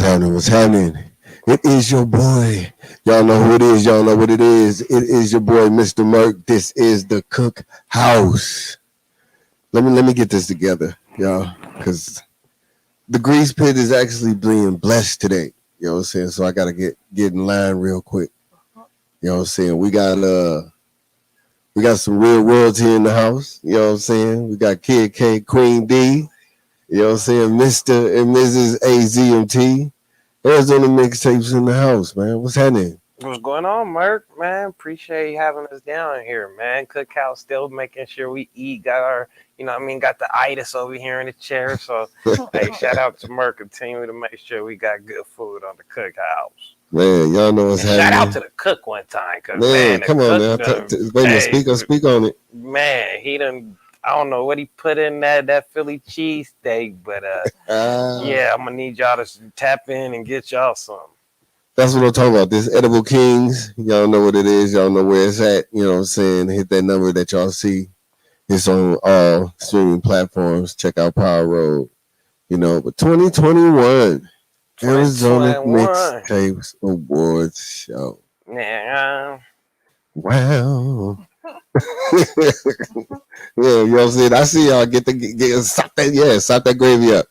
What's happening? What's happening? It is your boy. Y'all know who it is. Y'all know what it is. It is your boy, Mr. Merc. This is the Cook House. Let me get this together, y'all, because the grease pit is actually being blessed today. You know what I'm saying? So I gotta get in line real quick. You know what I'm saying? We got some real royalty in the house. You know what I'm saying? We got Kid K, Queen D. You know what I'm saying? Mr. and Mrs. AZMT. Arizona mixtapes in the house, man. What's happening? What's going on, Merc? Man, appreciate you having us down here, man. Cookhouse still making sure we eat. Got our, got the itis over here in the chair. So, hey, shout out to Merc. Continue to make sure we got good food on the Cookhouse. Man, y'all know what's happening. Shout out to the cook one time, cause man, come on now. Speak on it. Man, he done. I don't know what he put in that Philly cheesesteak, but yeah, I'm gonna need y'all to tap in and get y'all some. That's what I'm talking about. This Edible Kings, y'all know what it is. Y'all know where it's at. You know what I'm saying? Hit that number that y'all see. It's on all streaming platforms. Check out Power Road. But 2021 Arizona Mixtapes Awards show. Yeah. Wow. Yeah, you know what I'm saying? I see y'all get stop that gravy up.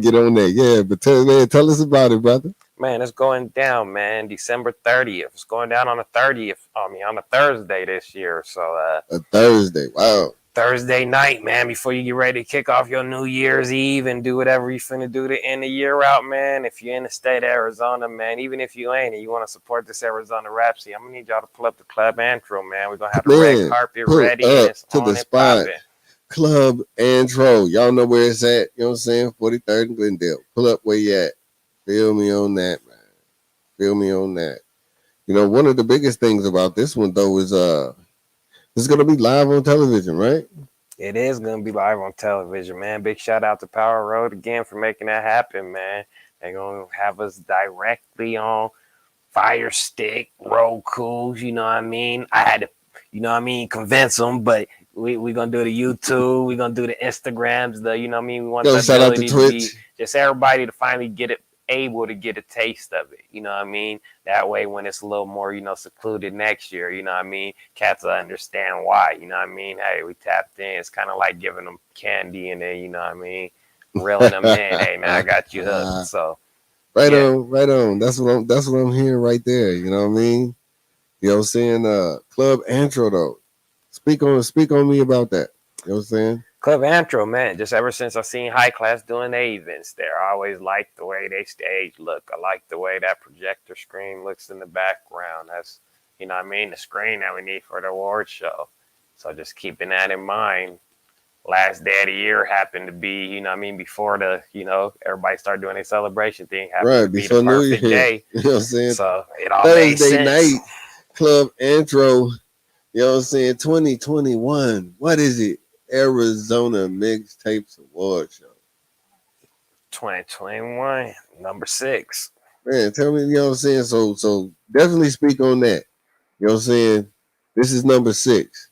Get on there. Yeah, but tell us about it, brother. Man, it's going down, man. December 30th. It's going down on the 30th. On a Thursday this year. So a Thursday. Wow. Thursday night, man, before you get ready to kick off your New Year's Eve and do whatever you're finna do to end the year out, man. If you're in the state of Arizona, man, even if you ain't and you want to support this Arizona rap scene, I'm gonna need y'all to pull up the Club Antro, man. We're gonna have the red carpet ready and it's to on the and spot. popping. Club Antro. Y'all know where it's at. You know what I'm saying? 43rd and Glendale. Pull up where you at. Feel me on that, man. Feel me on that. One of the biggest things about this one, though, is it's going to be live on television, right? It is going to be live on television, man. Big shout out to Power Road again for making that happen, man. They're going to have us directly on Firestick, Roku, you know what I mean? I had to, convince them, but we're going to do the YouTube. We're going to do the Instagrams, we want the ability to be just everybody to finally get it, able to get a taste of it, you know what I mean? That way when it's a little more, secluded next year, you know what I mean? Cats will understand why, you know what I mean? Hey, we tapped in. It's kind of like giving them candy and then, you know what I mean? Reeling them in. Hey, man, I got you hooked. So right on. That's what I'm hearing right there. You know what I mean? You know what I'm saying? Club Antro though. Speak on me about that. You know what I'm saying? Club Antro, man. Just ever since I seen High Class doing their events there, I always liked the way they stage look. I like the way that projector screen looks in the background. That's, you know what I mean, the screen that we need for the award show. So just keeping that in mind. Last day of the year happened to be, you know what I mean, before the, everybody started doing a celebration thing. Happened to be the perfect day. You know what I'm saying? So it all made sense. Thursday night, Club Antro, you know what I'm saying, 2021. What is it? Arizona Mixtapes Award Show. 2021, number 6. Man, tell me, you know what I'm saying? So definitely speak on that. You know what I'm saying? This is number 6.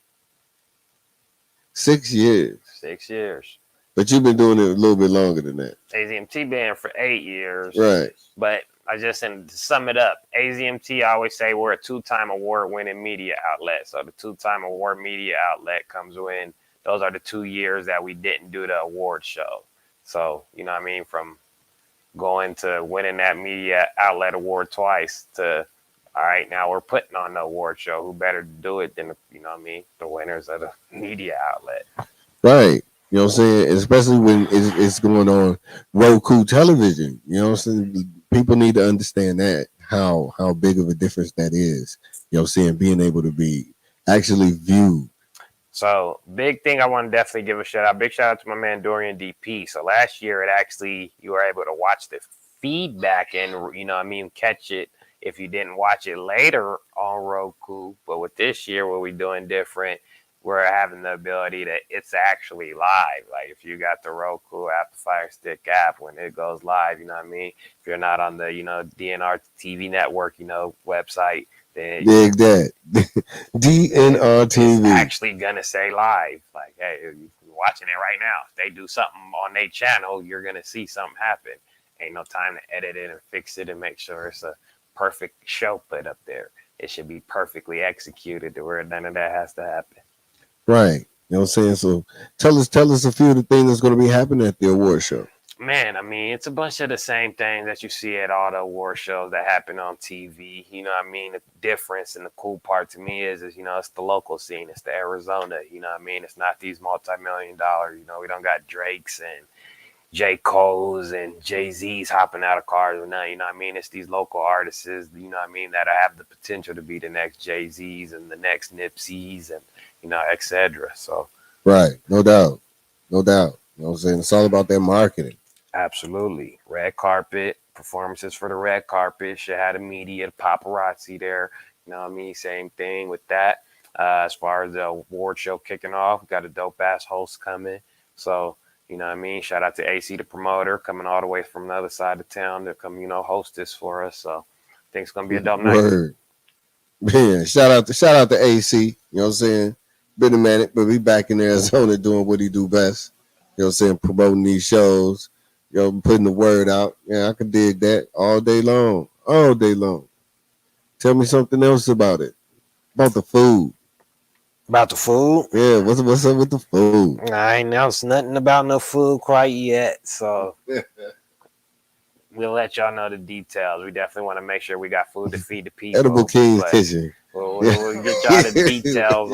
6 years. 6 years. But you've been doing it a little bit longer than that. AZMT been for 8 years. Right. But to sum it up, AZMT, I always say we're a 2-time award-winning media outlet. So the 2-time award media outlet comes in. Those are the 2 years that we didn't do the award show. So, you know what I mean? From going to winning that media outlet award twice to, all right, now we're putting on the award show. Who better to do it than, the winners of the media outlet. Right. You know what I'm saying? Especially when it's going on Roku television. You know what I'm saying? People need to understand that, how big of a difference that is. You know what I'm saying? Being able to be actually viewed. So big thing I want to definitely give a shout out. Big shout out to my man Dorian DP. So last year you were able to watch the feedback and catch it if you didn't watch it later on Roku. But with this year, what we're doing different, we're having the ability that it's actually live. Like if you got the Roku app, the Fire Stick app, when it goes live, you know what I mean? If you're not on the, DNR TV network, website, then dig that. DNR TV. It's actually gonna say live. Like, hey, you're watching it right now. If they do something on their channel, you're gonna see something happen. Ain't no time to edit it and fix it and make sure it's a perfect show put up there. It should be perfectly executed to where none of that has to happen. Right. You know what I'm saying? So tell us a few of the things that's going to be happening at the award show. Man, I mean, it's a bunch of the same things that you see at all the award shows that happen on TV. You know what I mean? The difference and the cool part to me is it's the local scene. It's the Arizona. You know what I mean? It's not these multi-million-dollar, we don't got Drakes and J. Cole's and Jay-Z's hopping out of cars or nothing. You know what I mean? It's these local artists, that have the potential to be the next Jay-Z's and the next Nipsey's and, etc. So. Right. No doubt. No doubt. You know what I'm saying? It's all about that marketing. Absolutely. Red carpet, performances for the red carpet. Should have the media, the paparazzi there. You know what I mean? Same thing with that. As far as the award show kicking off, we got a dope ass host coming. So, you know what I mean? Shout out to AC, the promoter, coming all the way from the other side of town to come, host this for us. So I think it's gonna be a dope night. Word. Man, shout out to AC. You know what I'm saying? Been a minute, but we back in Arizona doing what he do best. You know what I'm saying? Promoting these shows. Putting the word out. Yeah, I could dig that all day long. All day long. Tell me something else about it. About the food. About the food? Yeah, what's up with the food? I ain't announced nothing about no food quite yet, so we'll let y'all know the details. We definitely want to make sure we got food to feed the people. Edible King's Kitchen. We'll get y'all the details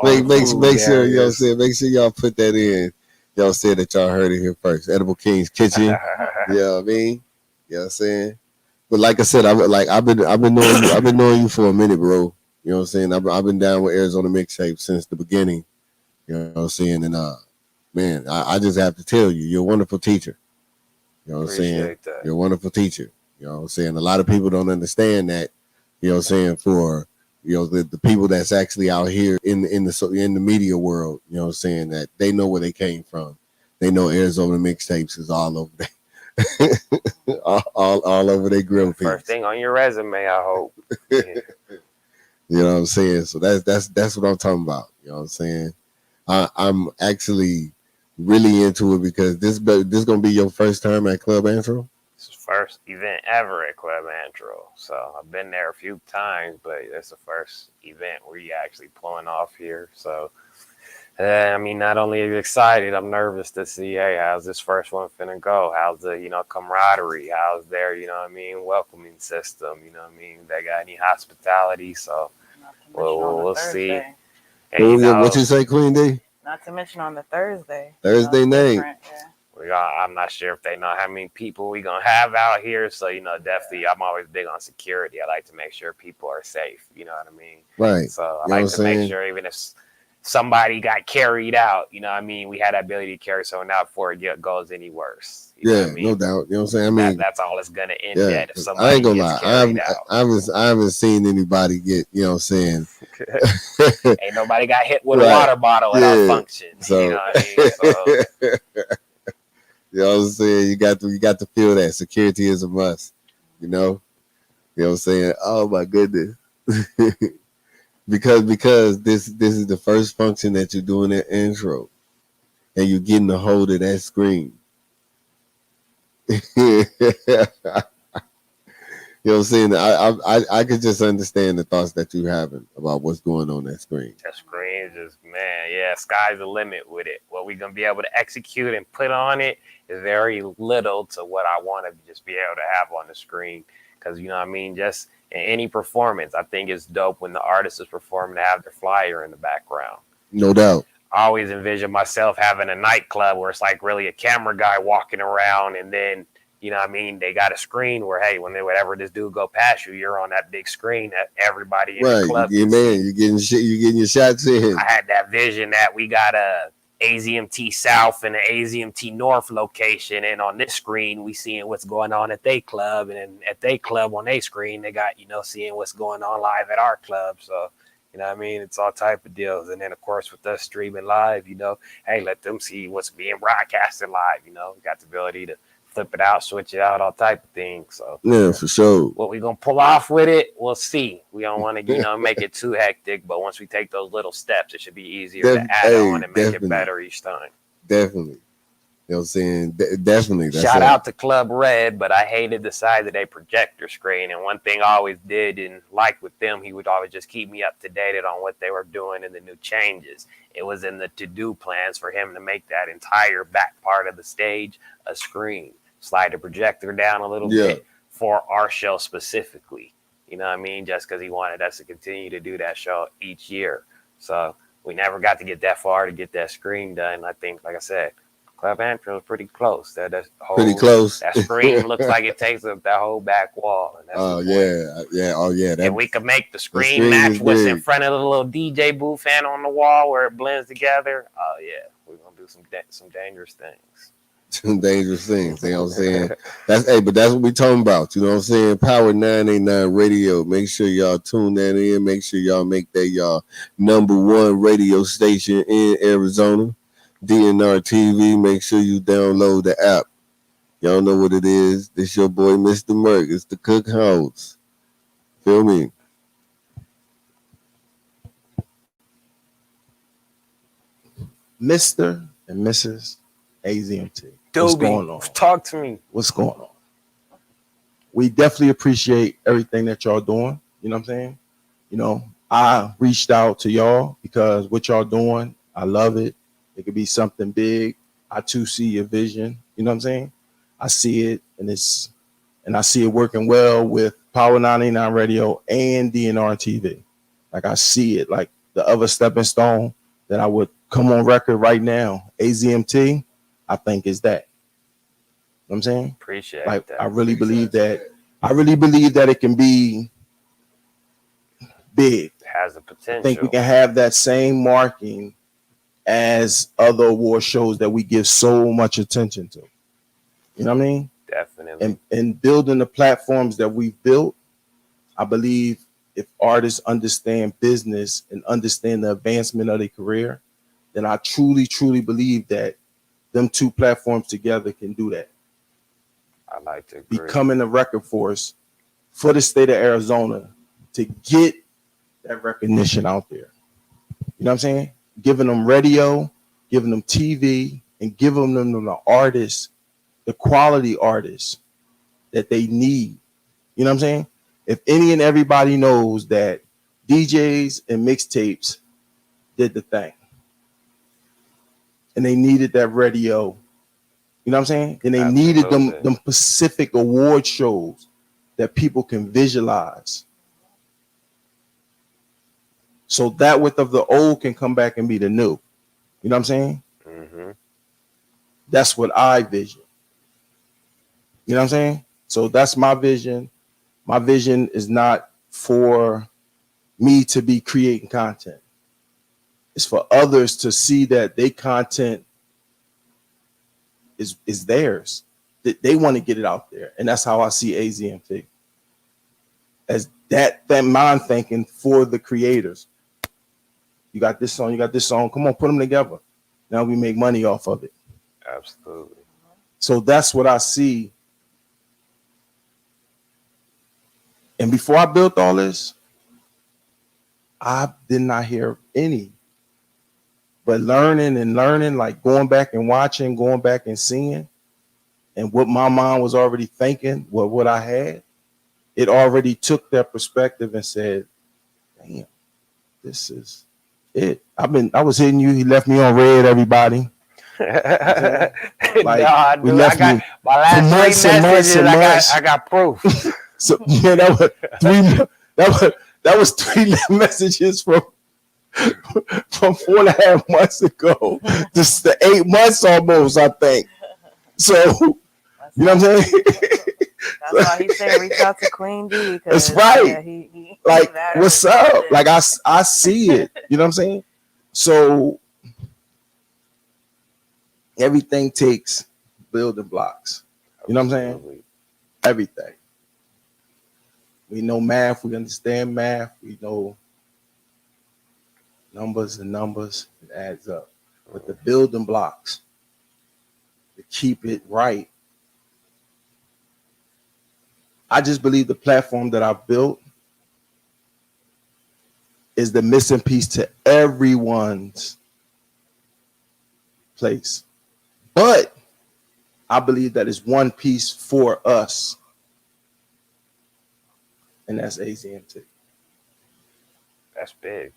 Make sure, you know what I'm saying? Make sure y'all put that in. Y'all said that y'all heard it here first. Edible King's Kitchen. You know what I mean? You know what I'm saying? But like I said, I've been knowing you for a minute, bro. You know what I'm saying? I've been down with Arizona Mixtape since the beginning. You know what I'm saying? And man, I just have to tell you, you're a wonderful teacher. You know what I'm saying? You're a wonderful teacher. You know what I'm saying? A lot of people don't understand that. You know what I'm saying? For the people that's actually out here in the media world, you know what I'm saying, that they know where they came from. They know Arizona Mixtapes is all over all over their grill piece. First thing on your resume, I hope. Yeah. You know what I'm saying? So that's what I'm talking about. You know what I'm saying? I'm actually really into it because this gonna be your first time at Club Antro. First event ever at Club Antro. So I've been there a few times, but it's the first event where you actually pulling off here. So, I mean, not only are you excited, I'm nervous to see, hey, how's this first one finna go? How's the, camaraderie? How's their, welcoming system? You know what I mean? They got any hospitality? So we'll see. And, what you say, Queen D? Not to mention on the Thursday. Thursday night. Yeah. I'm not sure if they know how many people we gonna have out here. So definitely, I'm always big on security. I like to make sure people are safe. You know what I mean? Right. So I like to make sure even if somebody got carried out, we had that ability to carry someone out before it goes any worse. You know what I mean? No doubt. You know what I'm saying? I mean, that's all it's gonna end at. If somebody I ain't gonna gets lie. I haven't seen anybody get. You know what I'm saying? Ain't nobody got hit with a water bottle at our function. So, you know what I mean? So, you know what I'm saying? You got to feel that security is a must. You know what I'm saying? Oh my goodness. because this is the first function that you're doing at Intro, and you're getting a hold of that screen. You know what I'm saying? I could just understand the thoughts that you're having about what's going on that screen. That screen is just, man, yeah, sky's the limit with it. What we're going to be able to execute and put on it is very little to what I want to just be able to have on the screen. Because, just in any performance, I think it's dope when the artist is performing to have their flyer in the background. No doubt. I always envision myself having a nightclub where it's like really a camera guy walking around, and then they got a screen where, hey, whenever this dude go past you, you're on that big screen that everybody in the club can see. You're getting your shots in. I had that vision that we got a AZMT South and an AZMT North location, and on this screen we seeing what's going on at they club, and then at they club on their screen they got seeing what's going on live at our club. So it's all type of deals. And then of course with us streaming live, hey, let them see what's being broadcasted live. We got the ability to flip it out, switch it out, all type of things. So yeah, for sure. What we gonna pull off with it, we'll see. We don't want to, make it too hectic, but once we take those little steps, it should be easier to add on and make it better each time. Definitely. You know what I'm saying? Definitely. That's Shout out to Club Red, but I hated the size of their projector screen. And one thing I always did and like with them, he would always just keep me up to date on what they were doing and the new changes. It was in the to-do plans for him to make that entire back part of the stage a screen. Slide the projector down a little bit for our show specifically. You know what I mean? Just because he wanted us to continue to do that show each year. So we never got to get that far to get that screen done. I think, like I said, Club Antrim is pretty close. Pretty close. That screen looks like it takes up that whole back wall. And that's Oh yeah. If we could make the screen match what's in front of the little DJ booth and on the wall where it blends together. Oh yeah, we're gonna do some dangerous things. Some dangerous things. You know what I'm saying? But that's what we talking about. You know what I'm saying? Power 989 Radio. Make sure y'all tune that in. Make sure y'all make that y'all #1 radio station in Arizona. DNR TV, make sure you download the app. Y'all know what it is. This your boy, Mr. Merc. It's the Cookhouse. Feel me? Mr. and Mrs. AZMT. What's going on? Talk to me. What's going on? We definitely appreciate everything that y'all doing. You know what I'm saying? You know, I reached out to y'all because what y'all doing, I love it. It could be something big. I too see your vision. You know what I'm saying? I see it, and I see it working well with Power 99 Radio and DNR TV. Like I see it, like the other stepping stone that I would come on record right now. AZMT, I think is that. You know what I'm saying? Appreciate like that. I really believe that. I really believe that it can be big. It has the potential. I think we can have that same marking as other award shows that we give so much attention to. You know what I mean? Definitely. And building the platforms that we've built, I believe if artists understand business and understand the advancement of their career, then I truly, truly believe that them two platforms together can do that. I like to agree. Becoming a record force for the state of Arizona to get that recognition out there. You know what I'm saying? Giving them radio, giving them TV, and giving them the artists, the quality artists that they need. You know what I'm saying? If any and everybody knows that DJs and mixtapes did the thing, and they needed that radio, you know what I'm saying? And they needed them Pacific award shows that people can visualize. So that width of the old can come back and be the new. You know what I'm saying? Mm-hmm. That's what I vision. You know what I'm saying? So that's my vision. My vision is not for me to be creating content. It's for others to see that their content is theirs. That they want to get it out there. And that's how I see AZMT. As that mind thinking for the creators. You got this song, you got this song. Come on, put them together. Now we make money off of it. Absolutely. So that's what I see. And before I built all this, I did not hear any. But learning, like going back and watching, going back and seeing, and what my mind was already thinking, what I had, it already took that perspective and said, damn, this is it. I was hitting you. He left me on red, everybody. Like, nah, dude, I got my last 3 messages. I got proof. So yeah, that was 3 messages from 4.5 months ago. Just the 8 months almost, I think. So you know what I'm saying? That's why he said reach out to Queen D. That's right. Yeah, he like, what's up? Like I see it. You know what I'm saying? So everything takes building blocks. You know what I'm saying? Everything. We know math. We understand math. We know numbers and numbers. It adds up. But the building blocks to keep it right. I just believe the platform that I built is the missing piece to everyone's place. But I believe that is one piece for us, and that's AZMT. That's big.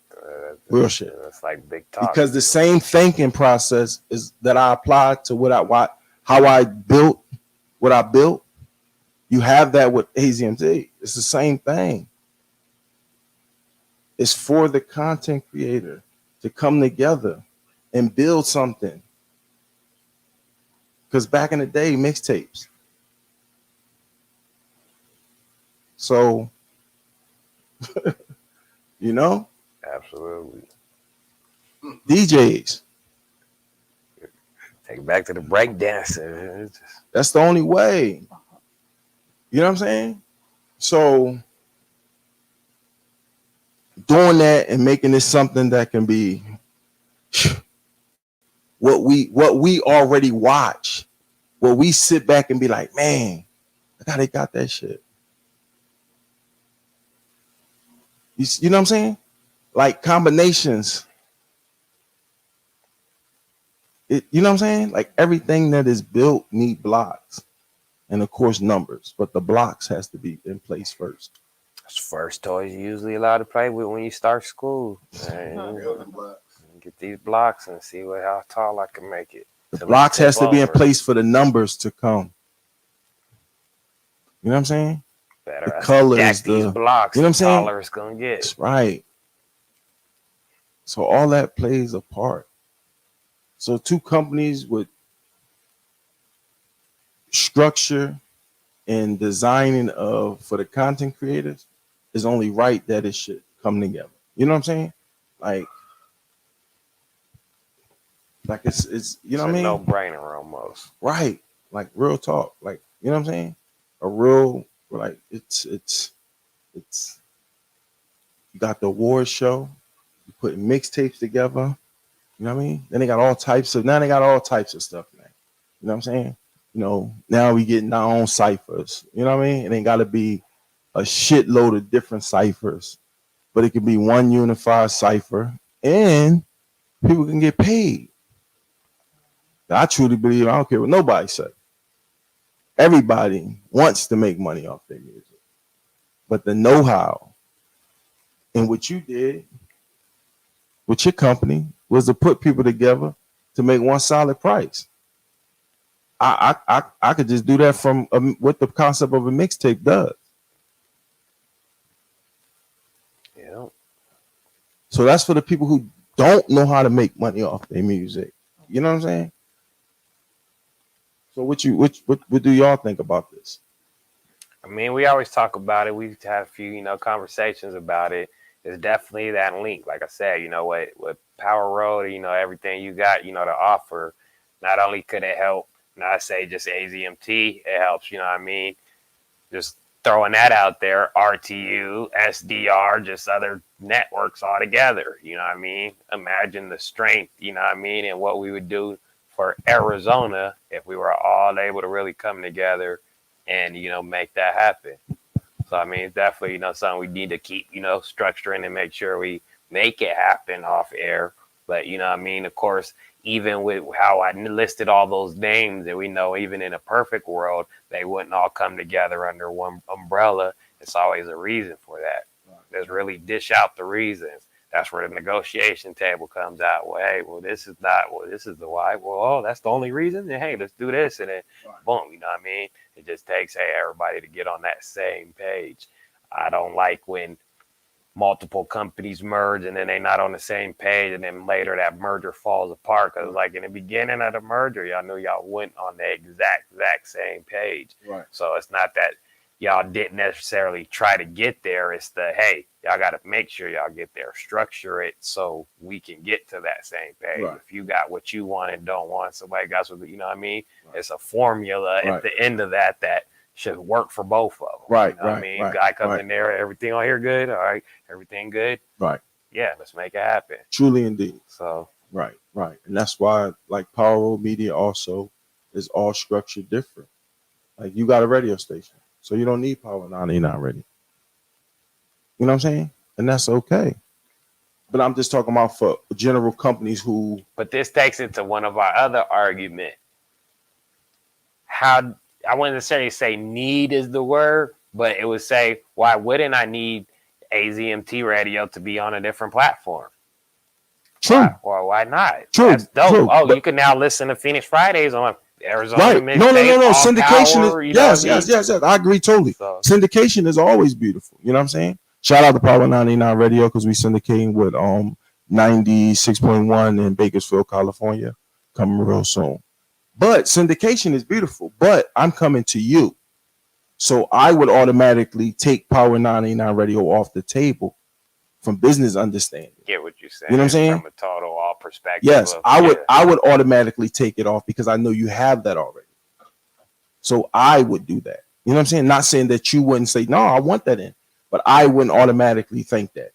Real shit. That's like big talk. Because the same thinking process is that I applied to how I built what I built. You have that with AZMT. It's the same thing. It's for the content creator to come together and build something. Because back in the day, mixtapes. So, you know, Absolutely. DJs. Take it back to the breakdancing. That's the only way. You know what I'm saying? So, doing that and making this something that can be what we already watch, where we sit back and be like, man, look how they got that shit. You know what I'm saying? Like combinations. You know what I'm saying? Like everything that is built need blocks and of course numbers, but the blocks has to be in place first. That's the first toys you usually allowed to play with when you start school. Get these blocks and see how tall I can make it. The blocks has to be in place for the numbers to come. You know what I'm saying? Better the colors, these blocks, you know what I'm saying? Taller it's gonna get. That's right. So all that plays a part. So two companies with structure and designing for the content creators is only right that it should come together. You know what I'm saying? Like it's you know what I mean? No brainer almost. Right. Like real talk. Like, you know what I'm saying? A real like it's you got the award show, you put mixtapes together, you know what I mean? Then they got all types of stuff, man. You know what I'm saying? You know, now we getting our own ciphers. You know what I mean? It ain't gotta be a shitload of different ciphers, but it can be one unified cipher and people can get paid. I truly believe, I don't care what nobody says. Everybody wants to make money off their music. But the know-how and what you did with your company was to put people together to make one solid price. I could just do that from what the concept of a mixtape does. Yeah. So that's for the people who don't know how to make money off their music. You know what I'm saying? So what do y'all think about this? I mean, we always talk about it. We've had a few, conversations about it. It's definitely that link. Like I said, with Power Road, everything you got, to offer, not only could it help, not say just AZMT, it helps, you know what I mean? Just throwing that out there, RTU, SDR, just other networks all together, you know what I mean? Imagine the strength, you know what I mean, and what we would do for Arizona if we were all able to really come together and, make that happen. So, I mean, it's definitely, something we need to keep, structuring and make sure we make it happen off air. But, you know what I mean? Of course, even with how I listed all those names, and we know even in a perfect world, they wouldn't all come together under one umbrella. It's always a reason for that. Let's really dish out the reasons. That's where the negotiation table comes out. Well, hey, this is the why. Well, that's the only reason. And hey, let's do this. And then boom, you know what I mean? It just takes, hey, everybody to get on that same page. I don't like when multiple companies merge and then they're not on the same page, and then later that merger falls apart. Because like in the beginning of the merger, y'all knew y'all went on the exact same page. Right. So it's not that y'all didn't necessarily try to get there. It's the, hey, y'all got to make sure y'all get there, structure it so we can get to that same page. Right. If you got what you want and don't want, somebody got what, you know what I mean? Right. It's a formula at the end of that should work for both of them. Right. You know what I mean? Guy comes in there, everything on here good. All right. Everything good. Right. Yeah. Let's make it happen. Truly indeed. So. Right. And that's why like Power Media also is all structured different. Like you got a radio station, so you don't need POWER98 radio. You know what I'm saying? And that's okay. But I'm just talking about for general companies who. But this takes it to one of our other arguments. how I wouldn't necessarily say need is the word, but it would say, why wouldn't I need AZMT radio to be on a different platform? True. Why not? True. That's dope. True. Oh, But, you can now listen to Phoenix Fridays on Arizona. right. No. Mixtape, Syndication Power, is, you know what I mean? yes. I agree totally. So, Syndication is always beautiful. You know what I'm saying? Shout out to Power 99 Radio because we syndicating with 96.1 in Bakersfield, California, coming real soon. But syndication is beautiful. But I'm coming to you. So I would automatically take Power 99 Radio off the table from business understanding. get what you're saying. You know what I'm saying? From a total all perspective. Yes, of, I would automatically take it off because I know you have that already. So I would do that. You know what I'm saying? Not saying that you wouldn't say, no, I want that in, but I wouldn't automatically think that.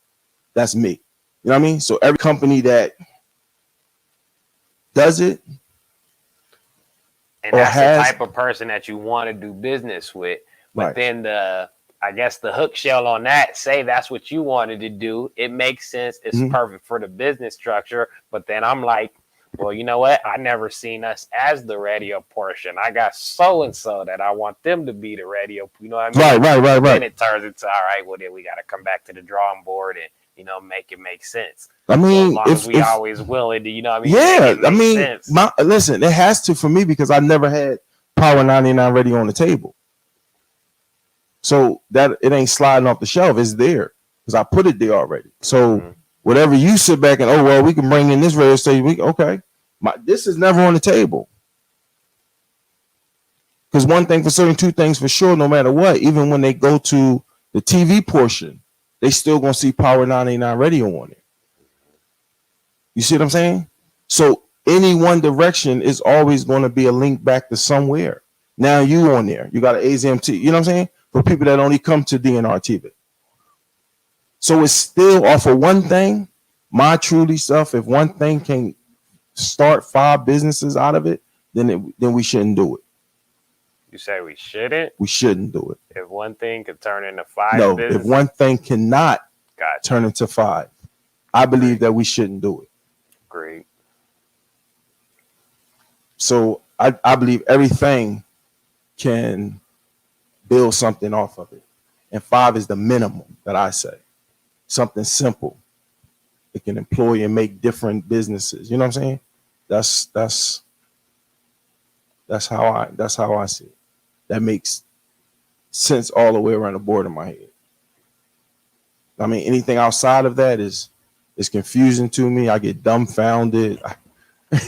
That's me. You know what I mean? So every company that does it, and that's the type of person that you want to do business with. But right. then I guess the hook shell on that, say that's what you wanted to do. It makes sense. It's perfect for the business structure. But then I'm like, well, you know what? I never seen us as the radio portion. I got so-and-so that I want them to be the radio. You know what I mean? Right. Then it turns into, all right, well, then we got to come back to the drawing board and, you know, make it make sense. I mean, so as long as we always willing to, you know what I mean? Yeah, I mean, listen, it has to for me because I never had Power 99 Radio on the table. So that it ain't sliding off the shelf. It's there because I put it there already. So whatever you sit back and, oh, well, we can bring in this radio station. Okay. This is never on the table. Because one thing for certain, two things for sure, no matter what, even when they go to the TV portion, they still going to see Power 99 Radio on it. You see what I'm saying? So any one direction is always going to be a link back to somewhere. Now you on there. You got an AZMT. You know what I'm saying? For people that only come to DNR TV. So it's still off of one thing, my truly stuff. If one thing can start 5 businesses out of it, then we shouldn't do it. You say we shouldn't? We shouldn't do it. If one thing could turn into 5 no, businesses? If one thing cannot turn into 5, I believe that we shouldn't do it. Great. So I believe everything can build something off of it. And 5 is the minimum that I say. Something simple. It can employ and make different businesses. You know what I'm saying? That's how I see it. That makes sense all the way around the board in my head. I mean, anything outside of that is confusing to me. I get dumbfounded.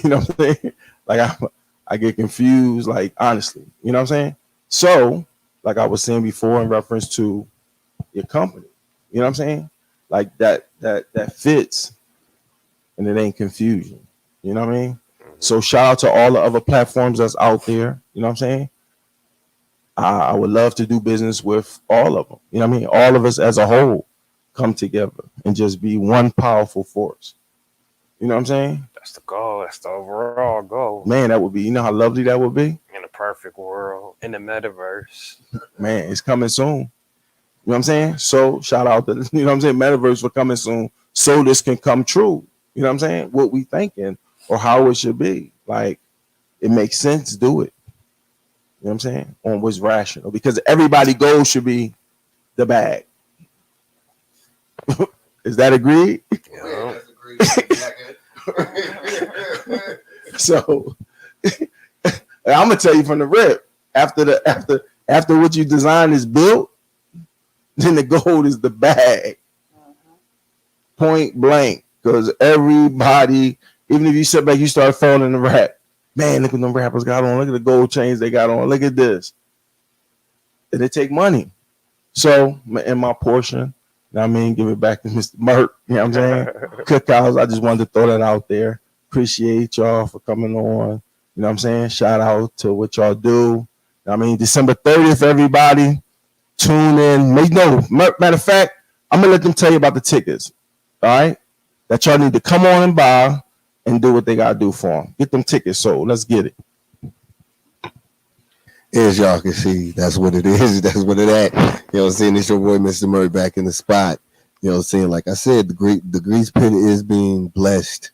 You know what I'm saying? Like I get confused, like honestly. You know what I'm saying? So, like I was saying before in reference to your company, you know what I'm saying? Like that fits and it ain't confusion. You know what I mean? So shout out to all the other platforms that's out there. You know what I'm saying? I would love to do business with all of them. You know what I mean? All of us as a whole come together and just be one powerful force. You know what I'm saying? That's the goal. That's the overall goal. Man, that would be, you know how lovely that would be? In a perfect world, in the metaverse. Man, it's coming soon. You know what I'm saying? So shout out to, you know what I'm saying, metaverse for coming soon so this can come true. You know what I'm saying? What we thinking or how it should be. Like, it makes sense, do it. You know what I'm saying? On what's rational. Because everybody's goal should be the bag. Is that agreed? Yeah. So I'm gonna tell you from the rip, after what you design is built, then the goal is the bag. Point blank. Because everybody, even if you sit back, you start falling in the rap. Man, look at them rappers got on. Look at the gold chains they got on. Look at this. And they take money. So in my portion, you know what I mean, give it back to Mr. Merc. You know what I'm saying? Cookhouse, I just wanted to throw that out there. Appreciate y'all for coming on. You know what I'm saying? Shout out to what y'all do. I mean, December 30th, everybody, tune in. Matter of fact, I'm going to let them tell you about the tickets. All right? That y'all need to come on and buy and do what they got to do for them. Get them tickets sold. Let's get it. As y'all can see, that's what it is. That's what it at. You know what I'm saying? It's your boy, Mr. Murray, back in the spot. You know what I'm saying? Like I said, the grease pin is being blessed.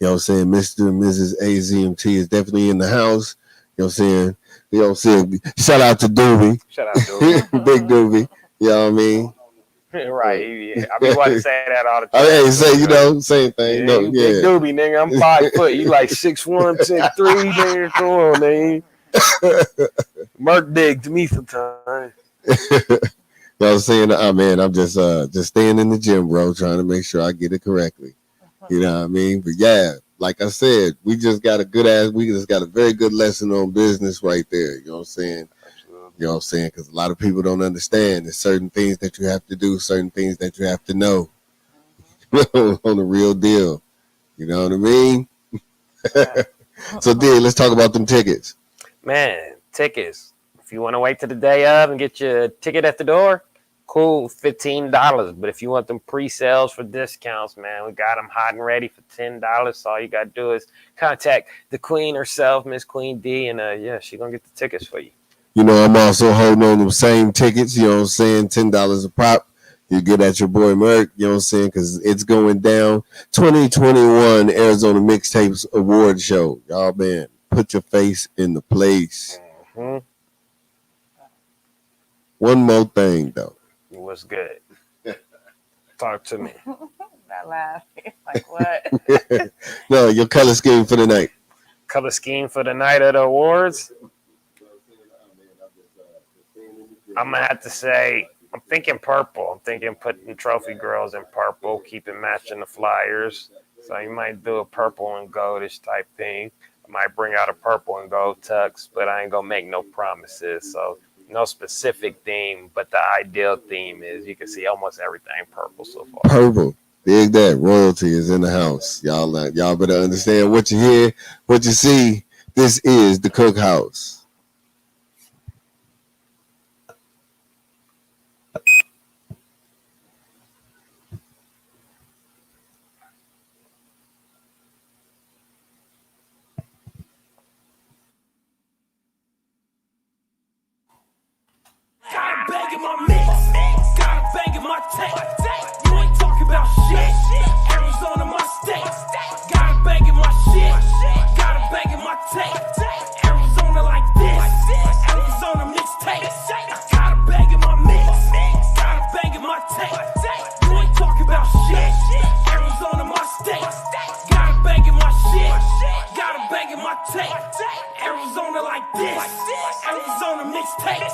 You know what I'm saying? Mr. and Mrs. AZMT is definitely in the house. You know what I'm saying? You know what I'm saying? Shout out to Doobie. Shout out to Big Doobie. You know what I mean? him. Right. Yeah. I be wanting to say that all the time. I ain't say, you know, same thing. Yeah, No, you big doobie, nigga. I'm 5 foot. You like 6'1", 6'3", nigga. Come on, nigga. Merc digs me sometimes. You know what I'm saying? Man, I'm just staying in the gym, bro, trying to make sure I get it correctly. You know what I mean? But yeah, like I said, we just got a very good lesson on business right there. You know what I'm saying? You know what I'm saying? Because a lot of people don't understand. There's certain things that you have to do, certain things that you have to know on the real deal. You know what I mean? So, D, let's talk about them tickets. Man, tickets. If you want to wait till the day of and get your ticket at the door, cool, $15. But if you want them pre-sales for discounts, man, we got them hot and ready for $10. So all you got to do is contact the queen herself, Miss Queen D, and yeah, she's going to get the tickets for you. You know, I'm also holding on them same tickets, you know what I'm saying, $10 a pop. You get at your boy Merc, you know what I'm saying, because it's going down. 2021 Arizona Mixtapes Award Show. Y'all, man, put your face in the place. Mm-hmm. One more thing, though. What's good? Talk to me. That laugh. Like what? No, your color scheme for the night. Color scheme for the night of the awards? I'm going to have to say, I'm thinking purple. I'm thinking putting trophy girls in purple, keeping matching the flyers. So you might do a purple and goldish type thing. I might bring out a purple and gold tux, but I ain't going to make no promises. So no specific theme, but the ideal theme is you can see almost everything purple so far. Purple. Dig that. Royalty is in the house. Y'all better understand what you hear, what you see. This is the Cookhouse. Got a bang in my mix, got a bang in my tank. You ain't talking about shit. Arizona, my state. Got a bang in my shit, got a bang in my tank. Arizona like this, Arizona mixtape. Got a bang in my mix, got a bang in my tank. You ain't talking about shit. Arizona, my state. Got a bang in my shit, got a bang in my tank. Arizona like this, Arizona mixtape.